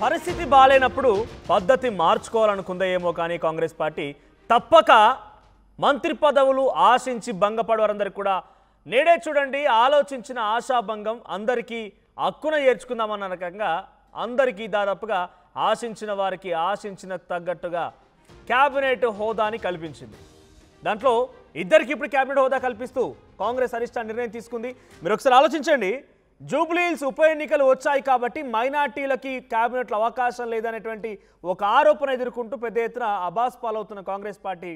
పరిస్థితి బాలేనప్పుడు పద్ధతి మార్చుకోవాలనుకుందే ఏమో కానీ కాంగ్రెస్ పార్టీ తప్పక మంత్రి పదవులు ఆశించి భంగపడవారందరికీ కూడా నేడే చూడండి ఆలోచించిన ఆశాభంగం అందరికీ హక్కున చేర్చుకుందామన్న రకంగా అందరికీ దాదాపుగా ఆశించిన వారికి ఆశించిన తగ్గట్టుగా క్యాబినెట్ హోదాని కల్పించింది. దాంట్లో ఇద్దరికి ఇప్పుడు క్యాబినెట్ హోదా కల్పిస్తూ కాంగ్రెస్ అధిష్టానం నిర్ణయం తీసుకుంది. మీరు ఒకసారి ఆలోచించండి, జూబ్లీహిల్స్ ఉప ఎన్నికలు వచ్చాయి కాబట్టి మైనార్టీలకి క్యాబినెట్లో అవకాశం లేదనేటువంటి ఒక ఆరోపణ ఎదుర్కొంటూ పెద్ద ఎత్తున అబాస్ పాలవుతున్న కాంగ్రెస్ పార్టీ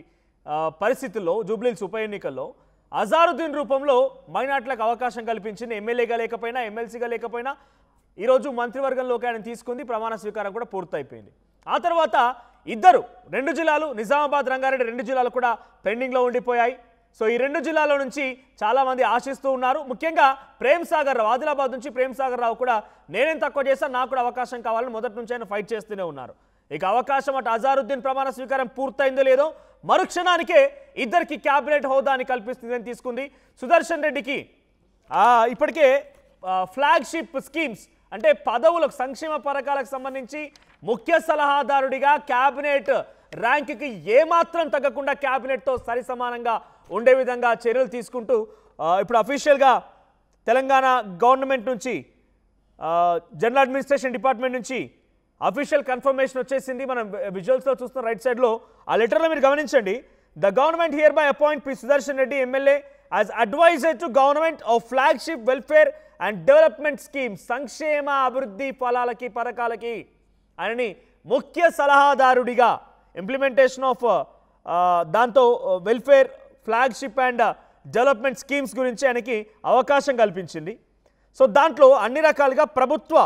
పరిస్థితుల్లో జూబ్లీహిల్స్ ఉప ఎన్నికల్లో అజారుద్దీన్ రూపంలో మైనార్టీలకు అవకాశం కల్పించింది. ఎమ్మెల్యేగా లేకపోయినా ఎమ్మెల్సీగా లేకపోయినా ఈరోజు మంత్రివర్గంలోకి ఆయన తీసుకుంది. ప్రమాణ స్వీకారం కూడా పూర్తయిపోయింది. ఆ తర్వాత ఇద్దరు 2 జిల్లాలు నిజామాబాద్ రంగారెడ్డి 2 జిల్లాలు కూడా పెండింగ్లో ఉండిపోయాయి. సో ఈ 2 జిల్లాల నుంచి చాలామంది ఆశిస్తూ ఉన్నారు. ముఖ్యంగా ప్రేమ్ సాగర్ రావు, ఆదిలాబాద్ నుంచి ప్రేమ్ సాగర్ రావు కూడా నేనేం తక్కువ చేశాను, నాకు కూడా అవకాశం కావాలని మొదటి నుంచి ఆయన ఫైట్ చేస్తూనే ఉన్నారు. ఇక అవకాశం అటు అజారుద్దీన్ ప్రమాణ స్వీకారం పూర్తయిందో లేదో మరుక్షణానికే ఇద్దరికి క్యాబినెట్ హోదాని కల్పిస్తుందని తీసుకుంది. సుదర్శన్ రెడ్డికి ఇప్పటికే ఫ్లాగ్షిప్ స్కీమ్స్ అంటే పదవులకు సంక్షేమ పథకాలకు సంబంధించి ముఖ్య సలహాదారుడిగా క్యాబినెట్ ర్యాంక్కి ఏమాత్రం తగ్గకుండా క్యాబినెట్తో సరి సమానంగా ఉండే విధంగా చర్యలు తీసుకుంటూ ఇప్పుడు అఫీషియల్గా తెలంగాణ గవర్నమెంట్ నుంచి జనరల్ అడ్మినిస్ట్రేషన్ డిపార్ట్మెంట్ నుంచి అఫీషియల్ కన్ఫర్మేషన్ వచ్చేసింది. మనం విజువల్స్లో చూస్తున్న రైట్ సైడ్లో ఆ లెటర్లో మీరు గమనించండి. The government hereby appoint P Sudarshan Reddy MLA as adviser to government of flagship welfare and development scheme, సంక్షేమ అభివృద్ధి ఫలాలకి పథకాలకి ఆయనని ముఖ్య సలహాదారుడిగా ఇంప్లిమెంటేషన్ ఆఫ్ దాంతో welfare flagship and development schemes గురించి ఆయనకి అవకాశం కల్పించింది. సో దాంట్లో అన్ని రకాలుగా ప్రభుత్వ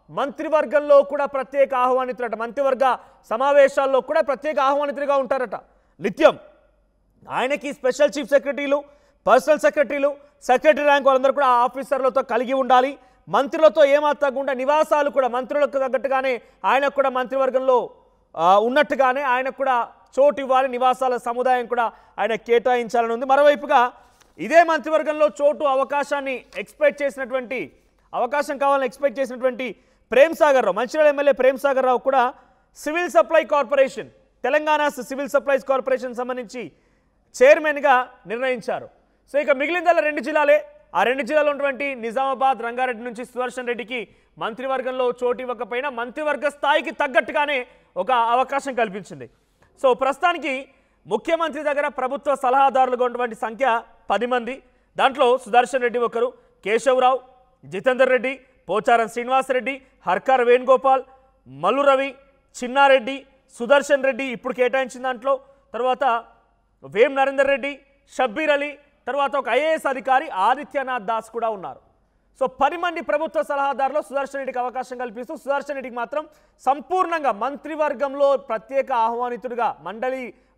మంత్రివర్గంలో కూడా ప్రత్యేక ఆహ్వానితులట, మంత్రివర్గ సమావేశాల్లో కూడా ప్రత్యేక ఆహ్వానితులుగా ఉంటారట నిత్యం. ఆయనకి స్పెషల్ చీఫ్ సెక్రటరీలు, పర్సనల్ సెక్రటరీలు, సెక్రటరీ ర్యాంక్ వాళ్ళందరూ కూడా ఆఫీసర్లతో కలిగి ఉండాలి. మంత్రులతో ఏమాత్రకుండా నివాసాలు కూడా మంత్రులకు తగ్గట్టుగానే ఆయనకు కూడా మంత్రివర్గంలో ఉన్నట్టుగానే ఆయనకు కూడా చోటు ఇవ్వాలి, నివాసాల సముదాయం కూడా ఆయన కేటాయించాలని ఉంది. మరోవైపుగా ఇదే మంత్రివర్గంలో చోటు అవకాశాన్ని అవకాశం కావాలని ఎక్స్పెక్ట్ చేసినటువంటి ప్రేమ్ సాగర్ రావు, మంచిర్యాల ఎమ్మెల్యే ప్రేమ్ సాగర్ రావు కూడా civil supply corporation, Telangana civil supplies corporation సంబంధించి చైర్మన్గా నిర్ణయించారు. సో ఇక మిగిలిందల్లా 2 జిల్లాలే. ఆ 2 జిల్లాలో ఉన్నటువంటి నిజామాబాద్ రంగారెడ్డి నుంచి సుదర్శన్ రెడ్డికి మంత్రివర్గంలో చోటు ఇవ్వకపోయినా మంత్రివర్గ స్థాయికి తగ్గట్టుగానే ఒక అవకాశం కల్పించింది. సో ప్రస్తుతానికి ముఖ్యమంత్రి దగ్గర ప్రభుత్వ సలహాదారులుగా ఉన్నటువంటి సంఖ్య 10 మంది. దాంట్లో సుదర్శన్ రెడ్డి ఒకరు, కేశవరావు, జితేందర్ రెడ్డి, పోచారం శ్రీనివాసరెడ్డి, హర్కార్ వేణుగోపాల్, మల్లు రవి, చిన్నారెడ్డి, సుదర్శన్ రెడ్డి ఇప్పుడు కేటాయించిన దాంట్లో, తర్వాత వేం నరేందర్ రెడ్డి, షబ్బీర్ అలీ, తర్వాత ఒక ఐఏఎస్ అధికారి ఆదిత్యనాథ్ దాస్ కూడా ఉన్నారు. సో 10 మంది ప్రభుత్వ సలహాదారులో సుదర్శన్ రెడ్డికి అవకాశం కల్పిస్తూ సుదర్శన్ రెడ్డికి మాత్రం సంపూర్ణంగా మంత్రివర్గంలో ప్రత్యేక ఆహ్వానితుడిగా,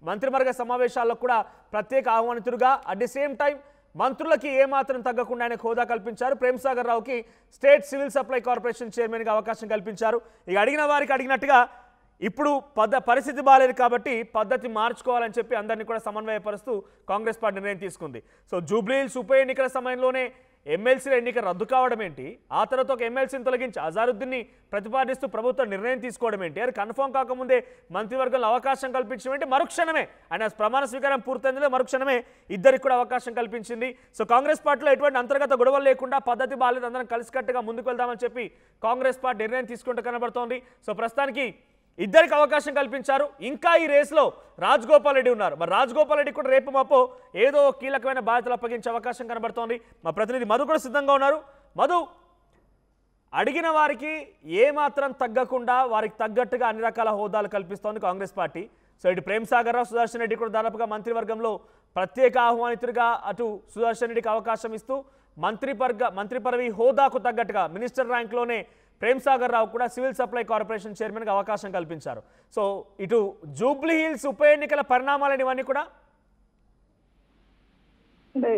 మంత్రివర్గ సమావేశాల్లో కూడా ప్రత్యేక ఆహ్వానితుడిగా, అట్ ది సేమ్ టైం మంత్రులకి ఏమాత్రం తగ్గకుండా ఆయన హోదా కల్పించారు. ప్రేమ్ సాగర్ రావుకి స్టేట్ సివిల్ సప్లై కార్పొరేషన్ చైర్మన్గా అవకాశం కల్పించారు. ఇక అడిగిన వారికి అడిగినట్టుగా ఇప్పుడు పరిస్థితి బాలేదు కాబట్టి పద్ధతి మార్చుకోవాలని చెప్పి అందరినీ కూడా సమన్వయపరుస్తూ కాంగ్రెస్ పార్టీ నిర్ణయం తీసుకుంది. సో జూబ్లీహిల్స్ ఉప ఎన్నికల సమయంలోనే ఎమ్మెల్సీల ఎన్నిక రద్దు కావడం ఏంటి, ఆ తర్వాత ఒక ఎమ్మెల్సీని తొలగించి అజారుద్దీన్ని ప్రతిపాదిస్తూ ప్రభుత్వం నిర్ణయం తీసుకోవడం ఏంటి, అది కన్ఫర్మ్ కాకముందే మంత్రివర్గంలో అవకాశం కల్పించడం ఏంటి, మరుక్షణమే ఆయన ప్రమాణ స్వీకారం పూర్తయిందో మరుక్షణమే ఇద్దరికి కూడా అవకాశం కల్పించింది. సో కాంగ్రెస్ పార్టీలో ఎటువంటి అంతర్గత గొడవలు లేకుండా పద్ధతి బాలేదు, అందరం కలిసికట్టుగా ముందుకు వెళ్దామని చెప్పి కాంగ్రెస్ పార్టీ నిర్ణయం తీసుకుంటూ కనబడుతోంది. సో ప్రస్తుతానికి ఇద్దరికి అవకాశం కల్పించారు. ఇంకా ఈ రేస్లో రాజగోపాల్ రెడ్డి ఉన్నారు. మరి రాజగోపాల్ రెడ్డి కూడా రేపు మాపో ఏదో కీలకమైన బాధ్యతలు అప్పగించే అవకాశం కనబడుతోంది. మా ప్రతినిధి మధు కూడా సిద్ధంగా ఉన్నారు. మధు, అడిగిన వారికి ఏమాత్రం తగ్గకుండా వారికి తగ్గట్టుగా అన్ని రకాల హోదాలు కల్పిస్తోంది కాంగ్రెస్ పార్టీ. సో ఇటు ప్రేమ్ సాగర్ రావు, సుదర్శన్ రెడ్డి కూడా దాదాపుగా మంత్రివర్గంలో ప్రత్యేక ఆహ్వానితుడిగా అటు సుదర్శన్ రెడ్డికి అవకాశం ఇస్తూ మంత్రి పదవి హోదాకు తగ్గట్టుగా మినిస్టర్ ర్యాంక్లోనే ప్రేమ్ సాగర్ రావు కూడా సివిల్ సప్లై కార్పొరేషన్ చైర్మన్గా అవకాశం కల్పించారు. సో ఇటు జూబ్లీహిల్స్ ఉప ఎన్నికల పరిణామాలని ఇవన్నీ కూడా అంటే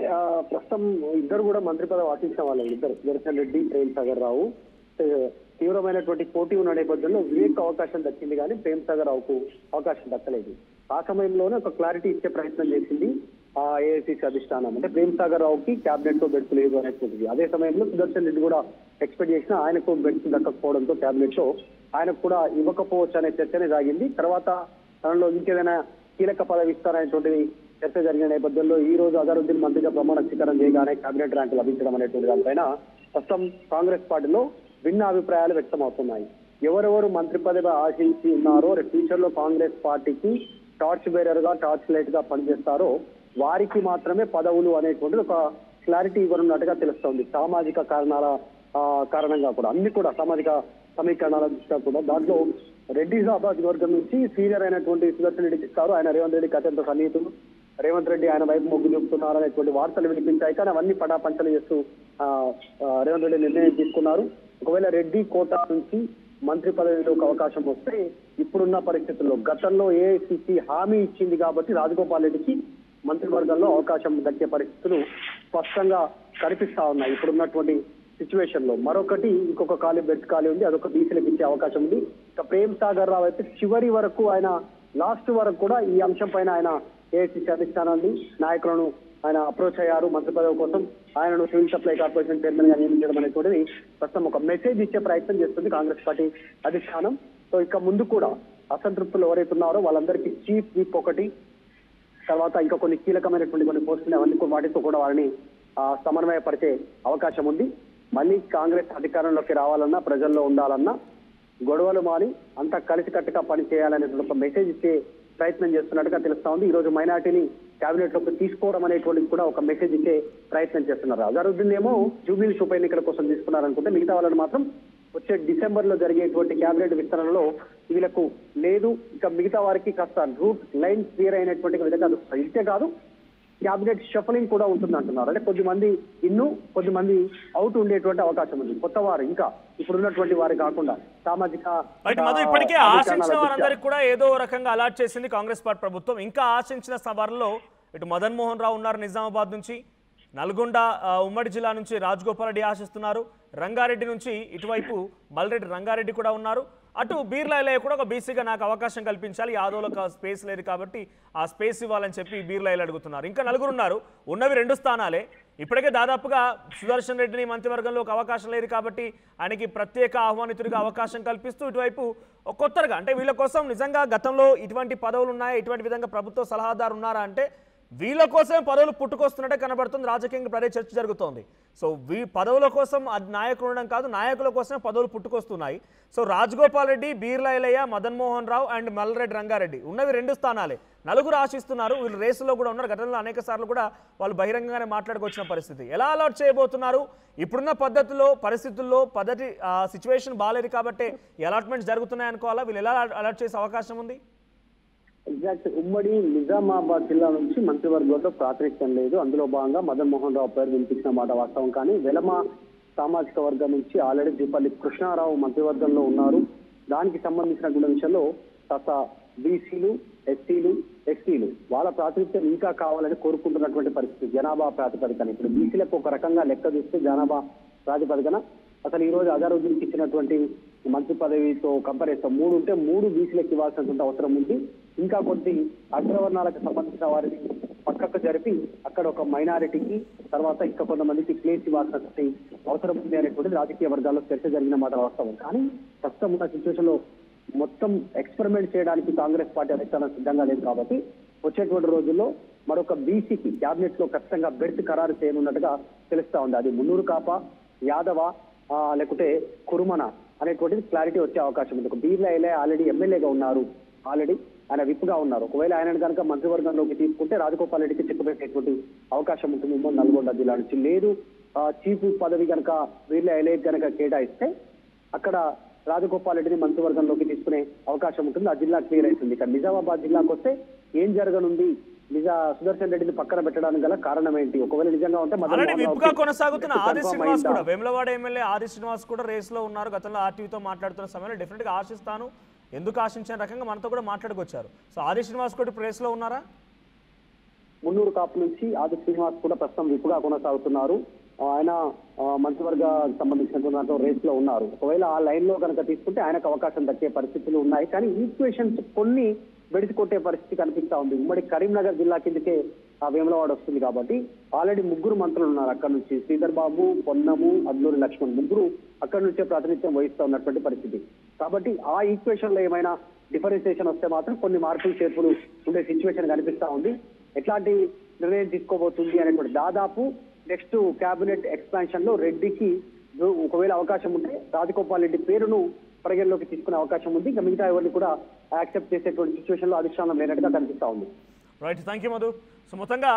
ప్రస్తుతం ఇద్దరు కూడా మంత్రి పదవి ఆశించిన వాళ్ళు, ఇద్దరు సుదర్శన్ రెడ్డి, ప్రేమ్ సాగర్ రావు తీవ్రమైనటువంటి పోటీ ఉన్న నేపథ్యంలో వివేక్ అవకాశం దక్కింది కానీ ప్రేమ్ సాగర్ రావుకు అవకాశం దక్కలేదు. ఆ సమయంలోనే ఒక క్లారిటీ ఇచ్చే ప్రయత్నం చేసింది ఏఐసిసి అధిష్టానం. అంటే ప్రేమ్ సాగర్ రావుకి క్యాబినెట్ లో బెడుతలేదు అనేటువంటిది. అదే సమయంలో సుదర్శన్ రెడ్డి కూడా ఎక్స్పెక్ట్ చేసినా ఆయనకు బెడ్స్ దక్కకపోవడంతో క్యాబినెట్ లో ఆయనకు కూడా ఇవ్వకపోవచ్చు అనే చర్చనే సాగింది. తర్వాత తనలో ఇంకేదైనా కీలక పదవి ఇస్తారనేటువంటిది చర్చ జరిగిన నేపథ్యంలో ఈ రోజు అజరుద్దీన్ మంత్రిగా ప్రమాణ స్వీకారం చేయగానే కేబినెట్ ర్యాంకు లభించడం అనేటువంటి దానిపైన ప్రస్తుతం కాంగ్రెస్ పార్టీలో భిన్న అభిప్రాయాలు వ్యక్తం అవుతున్నాయి. ఎవరెవరు మంత్రి పదవి ఆశించి ఉన్నారో ఫ్యూచర్ లో కాంగ్రెస్ పార్టీకి టార్చ్ బేరర్ గా టార్చ్ లైట్ గా పనిచేస్తారో వారికి మాత్రమే పదవులు అనేటువంటిది ఒక క్లారిటీ ఇవ్వనున్నట్టుగా తెలుస్తోంది. సామాజిక కారణంగా కూడా అన్ని కూడా సామాజిక సమీకరణాల దృష్ట్యా కూడా దాంట్లో రెడ్డి సామాజిక వర్గం నుంచి సీనియర్ అయినటువంటి సుదర్శన్ రెడ్డికి ఇస్తారు. ఆయన రేవంత్ రెడ్డికి అత్యంత సన్నిహితులు. రేవంత్ రెడ్డి ఆయన వైపు మొగ్గు చూపుతున్నారు అనేటువంటి వార్తలు వినిపించాయి. కానీ అవన్నీ పటాపంచలు చేస్తూ రేవంత్ రెడ్డి నిర్ణయం తీసుకున్నారు. ఒకవేళ రెడ్డి కోట నుంచి మంత్రి పదవిలోకి అవకాశం వస్తే ఇప్పుడున్న పరిస్థితుల్లో గతంలో ఏఐసిసి హామీ ఇచ్చింది కాబట్టి రాజగోపాల్ రెడ్డికి మంత్రివర్గంలో అవకాశం దక్కే పరిస్థితులు స్పష్టంగా కనిపిస్తా ఉన్నాయి. ఇప్పుడున్నటువంటి సిచ్యువేషన్ లో మరొకటి ఇంకొక బెడ్ ఖాళీ ఉంది, అదొక బీసీలకు ఇచ్చే అవకాశం ఉంది. ఇక ప్రేమ్ సాగర్ రావు అయితే చివరి వరకు ఆయన లాస్ట్ వరకు కూడా ఈ అంశం పైన ఆయన ఏఐసిసి అధిష్టానాన్ని నాయకులను ఆయన అప్రోచ్ అయ్యారు. మంత్రి పదవి కోసం ఆయనను సివిల్ సప్లై కార్పొరేషన్ చైర్మన్ గా నియమించడం అనేటువంటిది ప్రస్తుతం ఒక మెసేజ్ ఇచ్చే ప్రయత్నం చేస్తుంది కాంగ్రెస్ పార్టీ అధిష్టానం. సో ఇక ముందు కూడా అసంతృప్తులు ఎవరైతే ఉన్నారో వాళ్ళందరికీ చీఫ్ విప్ ఒకటి, తర్వాత ఇంకా కొన్ని కీలకమైనటువంటి కొన్ని పోస్టులు అవన్నీ వాటితో కూడా వారిని సమన్వయపరిచే అవకాశం ఉంది. మళ్ళీ కాంగ్రెస్ అధికారంలోకి రావాలన్నా ప్రజల్లో ఉండాలన్నా గొడవలు మాని అంతా కలిసికట్టుగా పని చేయాలనే ఒక మెసేజ్ ఇచ్చే ప్రయత్నం చేస్తున్నట్టుగా తెలుస్తా ఉంది. ఈ రోజు మైనార్టీని కేబినెట్ లోకి తీసుకోవడం అనేటువంటిది కూడా ఒక మెసేజ్ ఇచ్చే ప్రయత్నం చేస్తున్నారు. అజరుద్దీన్ ఏమో జూబ్లీహిల్స్ ఉప ఎన్నికల కోసం తీసుకున్నారనుకుంటే మిగతా వాళ్ళని మాత్రం వచ్చే డిసెంబర్ లో జరిగేటువంటి కేబినెట్ విస్తరణలో వీళ్ళకు లేదు. ఇక మిగతా వారికి కాస్త రూట్ లైన్ క్లియర్ అయినటువంటి విధంగా ఇంతే కాదు క్యాబినెట్ షఫలింగ్ కూడా ఉంటుంది అంటున్నారు. అంటే కొద్దిమంది కొద్దిమంది అవుట్ ఉండేటువంటి అవకాశం ఉంది. కొత్త వారు ఇంకా ఇప్పుడున్నటువంటి వారు కాకుండా సామాజిక ఇప్పటికే ఆశించిన వారందరికీ కూడా ఏదో రకంగా అలాట్ చేసింది కాంగ్రెస్ పార్టీ ప్రభుత్వం. ఇంకా ఆశించిన సభలో ఇటు మదన్ మోహన్ రావు ఉన్నారు నిజామాబాద్ నుంచి, నల్గొండ ఉమ్మడి జిల్లా నుంచి రాజగోపాల్ రెడ్డి ఆశిస్తున్నారు, రంగారెడ్డి నుంచి ఇటువైపు మల్రెడ్డి రంగారెడ్డి కూడా ఉన్నారు, అటు బీర్లాయిలయ్య కూడా ఒక బీసీగా నాకు అవకాశం కల్పించాలి, యాదవ్లకు స్పేస్ లేదు కాబట్టి ఆ స్పేస్ ఇవ్వాలని చెప్పి బీర్లాయిలు అడుగుతున్నారు. ఇంకా నలుగురు ఉన్నారు, ఉన్నవి 2 స్థానాలే. ఇప్పటికే దాదాపుగా సుదర్శన్ రెడ్డిని మంత్రివర్గంలో ఒక అవకాశం లేదు కాబట్టి ఆయనకి ప్రత్యేక ఆహ్వానితుడిగా అవకాశం కల్పిస్తూ ఇటువైపు కొత్తగా అంటే వీళ్ళ కోసం నిజంగా గతంలో ఇటువంటి పదవులు ఉన్నాయా, ఇటువంటి విధంగా ప్రభుత్వ సలహాదారు ఉన్నారా అంటే వీళ్ళ కోసమే పదవులు పుట్టుకొస్తున్నట్టే కనబడుతుంది. రాజకీయంగా ప్రదే చర్చ జరుగుతోంది. సో పదవుల కోసం నాయకులు ఉండడం కాదు, నాయకుల కోసమే పదవులు పుట్టుకొస్తున్నాయి. సో రాజగోపాల్ రెడ్డి, బీర్లాయిలయ్య, మదన్ మోహన్ రావు అండ్ మల్రెడ్డి రంగారెడ్డి ఉన్నవి 2 స్థానాలే. నలుగురు ఆశిస్తున్నారు. వీళ్ళు రేసులో కూడా ఉన్నారు. గతంలో అనేక సార్లు కూడా వాళ్ళు బహిరంగంగానే మాట్లాడుకొచ్చిన పరిస్థితి. ఎలా అలాట్ చేయబోతున్నారు? ఇప్పుడున్న పద్ధతిలో పరిస్థితుల్లో సిచ్యువేషన్ బాగాలేదు కాబట్టి అలాట్మెంట్స్ జరుగుతున్నాయి అనుకోవాలా? వీళ్ళు ఎలా అలాట్ చేసే అవకాశం ఉంది? ఎగ్జాక్ట్ ఉమ్మడి నిజామాబాద్ జిల్లా నుంచి మంత్రివర్గంలో ప్రాతినిధ్యం లేదు. అందులో భాగంగా మదన్ మోహన్ రావు పేరు వినిపించిన మాట వాస్తవం. కానీ వెలమ సామాజిక వర్గం నుంచి ఆల్రెడీ జూపల్లి కృష్ణారావు మంత్రివర్గంలో ఉన్నారు. దానికి సంబంధించిన విషయంలో కాస్త బీసీలు, ఎస్సీలు, ఎస్టీలు వాళ్ళ ప్రాతినిధ్యం ఇంకా కావాలని కోరుకుంటున్నటువంటి పరిస్థితి జనాభా ప్రాతిపదికన. ఇప్పుడు బీసీలకు ఒక రకంగా లెక్క చూస్తే జనాభా ప్రాతిపదికన అసలు ఈ రోజు అజరుద్దీన్కి ఇచ్చినటువంటి మంత్రి పదవితో కంపేర్ చేస్తాం 3 ఉంటే 3 బీసీలకు ఇవ్వాల్సినటువంటి అవసరం ఉంది. ఇంకా కొద్ది అగ్రవర్ణాలకు సంబంధించిన వారిని పక్కకు జరిపి అక్కడ ఒక మైనారిటీకి తర్వాత ఇంకా కొంతమందికి ప్లేస్ ఇవ్వాల్సినటువంటి అవసరం ఉంది అనేటువంటి రాజకీయ వర్గాల్లో చర్చ జరిగిన మాట వాస్తవం. కానీ ప్రస్తుతం ఉన్న సిచ్యువేషన్ లో మొత్తం ఎక్స్పెరిమెంట్ చేయడానికి కాంగ్రెస్ పార్టీ అధిష్టానం సిద్ధంగా లేదు కాబట్టి వచ్చేటువంటి రోజుల్లో మరొక బీసీకి క్యాబినెట్ లో ఖచ్చితంగా బెర్త్ ఖరారు చేయనున్నట్టుగా తెలుస్తా ఉంది. అది మున్నూరు కాప, యాదవ లేకుంటే కురుమన అనేటువంటిది క్లారిటీ వచ్చే అవకాశం ఉంది. ఒక బీర్లాయిలయ్య ఆల్రెడీ ఎమ్మెల్యేగా ఉన్నారు, ఆల్రెడీ ఆయన విప్గా ఉన్నారు. ఒకవేళ ఆయన కనుక మంత్రివర్గంలోకి తీసుకుంటే రాజగోపాల్ రెడ్డికి చెక్కుపెట్టేటువంటి అవకాశం ఉంటుంది ఉమ్మడి నల్గొండ జిల్లా నుంచి. లేదు చీఫ్ పదవి కనుక బీర్లాయిలయ్య కనుక కేటాయిస్తే అక్కడ రాజగోపాల్ రెడ్డిని మంత్రివర్గంలోకి తీసుకునే అవకాశం ఉంటుంది. ఆ జిల్లా క్లియర్ అవుతుంది. ఇక నిజామాబాద్ జిల్లాకు వస్తే ఏం జరగనుంది, సుదర్శన్ రెడ్డిని పక్కన పెట్టడానికి గల కారణం ఏంటి? ఒకవేళ నిజంగా ఉంటే కొనసాగుతున్న ఆది శ్రీనివాస్ కూడా వేములవాడ ఎమ్మెల్యే ఆది శ్రీనివాస్ కూడా రేస్ లో ఉన్నారు. గతంలో ఆర్టీవీతో మాట్లాడుతున్న సమయంలో డెఫినెట్ గా ఆశిస్తాను ఎందుకు ఆశించిన రకంగా మనతో కూడా మాట్లాడుకొచ్చారు. సో ఆది శ్రీనివాస్ కూడా రేస్ లో ఉన్నారా? మున్నూరు కాపు నుంచి ఆది శ్రీనివాస్ కూడా ప్రస్తుతం విప్పుగా కొనసాగుతున్నారు. ఆయన మంత్రివర్గ సంబంధించిన రేస్ లో ఉన్నారు. ఒకవేళ ఆ లైన్ లో కనుక తీసుకుంటే ఆయనకు అవకాశం దక్కే పరిస్థితులు ఉన్నాయి. కానీ ఈక్వేషన్స్ కొన్ని బెడిసి కొట్టే పరిస్థితి కనిపిస్తా ఉంది. ఉమ్మడి కరీంనగర్ జిల్లా కిందకే ఆ వేములవాడ వస్తుంది కాబట్టి ఆల్రెడీ 3 మంత్రులు ఉన్నారు అక్కడ నుంచి. శ్రీధర్ బాబు, పొన్నము, అద్లూరి లక్ష్మణ్ 3 అక్కడి నుంచే ప్రాతినిధ్యం వహిస్తూ ఉన్నటువంటి పరిస్థితి. కాబట్టి ఆ ఈక్వేషన్ లో ఏమైనా డిఫరెన్సియేషన్ వస్తే మాత్రం కొన్ని మార్పులు చేర్పులు ఉండే సిచ్యువేషన్ కనిపిస్తా ఉంది. ఎట్లాంటి నిర్ణయం తీసుకోబోతుంది అనేటువంటి దాదాపు నెక్స్ట్ కేబినెట్ ఎక్స్పాన్షన్ లో రెడ్డికి ఒకవేళ అవకాశం ఉంటే రాజగోపాల్ రెడ్డి పేరును పరిగణలోకి తీసుకునే అవకాశం ఉంది. ఇంకా మిగతా ఎవరిని కూడా యాక్సెప్ట్ చేసేటువంటి సిచ్యువేషన్ లో అధిష్టానం లేనట్టుగా కనిపిస్తా ఉంది. Right, thank you Madhu. So మొత్తంగా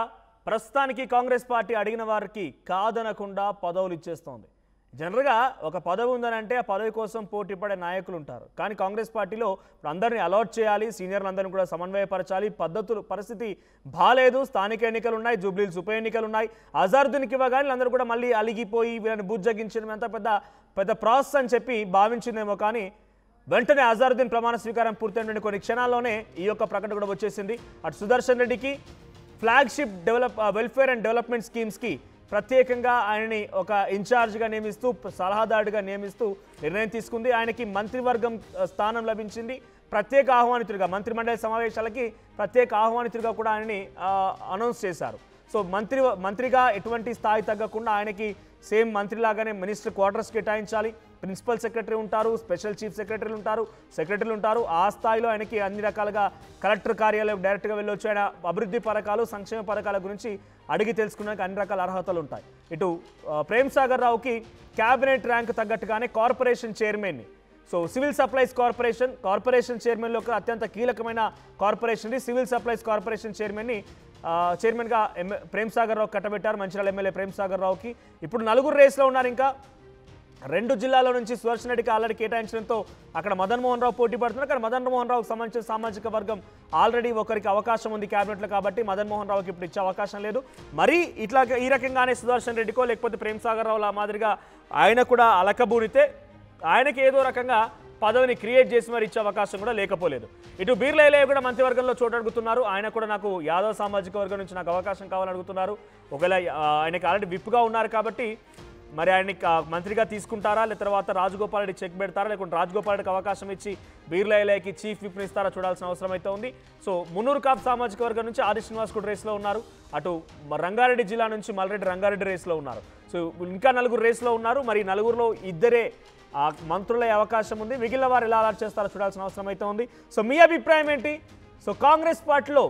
ప్రస్తుతానికి కాంగ్రెస్ పార్టీ అడిగిన వారికి కాదనకుండా పదవులు ఇచ్చేస్తోంది. జనరల్గా ఒక పదవి ఉందని అంటే ఆ పదవి కోసం పోటీ పడే నాయకులు ఉంటారు. కానీ కాంగ్రెస్ పార్టీలో ఇప్పుడు అందరినీ అలాట్ చేయాలి, సీనియర్లందరినీ కూడా సమన్వయపరచాలి, పరిస్థితి బాలేదు. స్థానిక ఎన్నికలు ఉన్నాయి, జూబ్లీహిల్స్ ఉప ఎన్నికలు ఉన్నాయి. అజారుద్దీన్కి ఇవ్వగానే అందరూ కూడా మళ్ళీ అలిగిపోయి వీళ్ళని బుజ్జగించడం ఎంత పెద్ద ప్రాసెస్ అని చెప్పి భావించిందేమో. కానీ వెంటనే అజారుద్దీన్ ప్రమాణ స్వీకారం పూర్తయిన కొన్ని క్షణాల్లోనే ఈ యొక్క ప్రకటన కూడా వచ్చేసింది. అటు సుదర్శన్ రెడ్డికి ఫ్లాగ్షిప్ వెల్ఫేర్ అండ్ డెవలప్మెంట్ స్కీమ్స్కి ప్రత్యేకంగా ఆయనని ఒక ఇన్ఛార్జ్గా నియమిస్తూ, సలహాదారుడిగా నియమిస్తూ నిర్ణయం తీసుకుంది. ఆయనకి మంత్రివర్గం స్థానం లభించింది. ప్రత్యేక ఆహ్వానితుడిగా మంత్రిమండలి సమావేశాలకి ప్రత్యేక ఆహ్వానితుడిగా కూడా ఆయనని అనౌన్స్ చేశారు. సో మంత్రిగా ఎటువంటి స్థాయి తగ్గకుండా ఆయనకి సేమ్ మంత్రిలాగానే మినిస్టర్ క్వార్టర్స్ కేటాయించాలి. ప్రిన్సిపల్ సెక్రటరీ ఉంటారు, స్పెషల్ చీఫ్ సెక్రటరీలు ఉంటారు. ఆ స్థాయిలో ఆయనకి అన్ని రకాలుగా కలెక్టర్ కార్యాలయం డైరెక్ట్గా వెళ్ళొచ్చు. ఆయన అభివృద్ధి పథకాలు, సంక్షేమ పథకాల గురించి అడిగి తెలుసుకున్నాక అన్ని రకాల అర్హతలు ఉంటాయి. ఇటు ప్రేమ్ సాగర్ రావుకి క్యాబినెట్ ర్యాంక్ తగ్గట్టుగానే కార్పొరేషన్ చైర్మన్ని, సో సివిల్ సప్లైస్ కార్పొరేషన్ చైర్మన్లో అత్యంత కీలకమైన కార్పొరేషన్ సివిల్ సప్లైస్ కార్పొరేషన్ చైర్మన్గా ప్రేమ్ సాగర్ రావు కట్టబెట్టారు. మంచిర్యాల ఎమ్మెల్యే ప్రేమ్ సాగర్ రావుకి ఇప్పుడు 4 రేస్లో ఉన్నారు. ఇంకా 2 జిల్లాల నుంచి సుదర్శన్ రెడ్డికి ఆల్రెడీ కేటాయించడంతో అక్కడ మదన్ మోహన్ రావు పోటీ పడుతున్నారు. అక్కడ మదన్ మోహన్ రావుకు సంబంధించిన సామాజిక వర్గం ఆల్రెడీ ఒకరికి అవకాశం ఉంది క్యాబినెట్లో, కాబట్టి మదన్ మోహన్ రావుకి ఇప్పుడు ఇచ్చే అవకాశం లేదు. మరి ఈ రకంగానే సుదర్శన్ రెడ్డికో లేకపోతే ప్రేమ్ సాగర్ రావుల మాదిరిగా ఆయన కూడా అలకబూరితే ఆయనకి ఏదో రకంగా పదవిని క్రియేట్ చేసి మరి ఇచ్చే అవకాశం కూడా లేకపోలేదు. ఇటు బీర్లా ఎలయ్య కూడా మంత్రివర్గంలో చోటు అడుగుతున్నారు. ఆయన కూడా నాకు యాదవ్ సామాజిక వర్గం నుంచి నాకు అవకాశం కావాలని అడుగుతున్నారు. ఒకవేళ ఆయనకి ఆల్రెడీ విప్గా ఉన్నారు కాబట్టి మరి ఆయన్ని మంత్రిగా తీసుకుంటారా, లేదా తర్వాత రాజగోపాల్ రెడ్డి చెక్ పెడతారా, లేకుంటే రాజగోపాల్ రెడ్డికి అవకాశం ఇచ్చి బీర్లా ఎలయ్యకి చీఫ్ విప్ని ఇస్తారా చూడాల్సిన అవసరం అయితే ఉంది. సో మున్నూరు కాపు సామాజిక వర్గం నుంచి ఆది శ్రీనివాస్ కూడా రేస్లో ఉన్నారు. అటు రంగారెడ్డి జిల్లా నుంచి మల్రెడ్డి రంగారెడ్డి రేస్లో ఉన్నారు. సో ఇంకా 4 రేస్లో ఉన్నారు. మరి 4లో 2 మంత్రులయ్యే అవకాశం ఉంది. మిగిలిన వారు ఎలా అలాట్ చేస్తారో చూడాల్సిన అవసరం అయితే ఉంది. సో మీ అభిప్రాయం ఏంటి? సో కాంగ్రెస్ పార్టీలో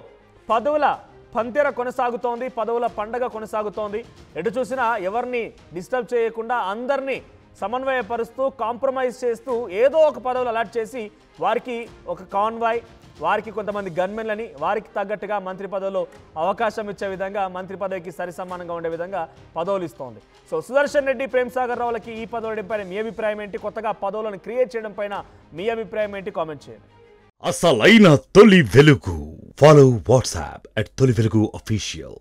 పదవుల పంతెర కొనసాగుతోంది, పదవుల పండగ కొనసాగుతోంది. ఎటు చూసినా ఎవరిని డిస్టర్బ్ చేయకుండా అందరినీ సమన్వయపరుస్తూ కాంప్రమైజ్ చేస్తూ ఏదో ఒక పదవులు అలాట్ చేసి వారికి ఒక కాన్వాయ్, వారికి కొంతమంది గన్మెన్లని వారికి తగ్గట్టుగా మంత్రి పదవిలో అవకాశం ఇచ్చే విధంగా, మంత్రి పదవికి సరి సమానంగా ఉండే విధంగా పదవులు ఇస్తోంది. సో సుదర్శన్ రెడ్డి, ప్రేమ్ సాగర్ రావులకి ఈ పదవుల పైన మీ అభిప్రాయం ఏంటి? కొత్తగా పదవులను క్రియేట్ చేయడం పైన మీ అభిప్రాయం ఏంటి? కామెంట్ చేయండి. అసలైన తొలి వెలుగు. ఫాలో వాట్సాప్ @తొలి వెలుగు official.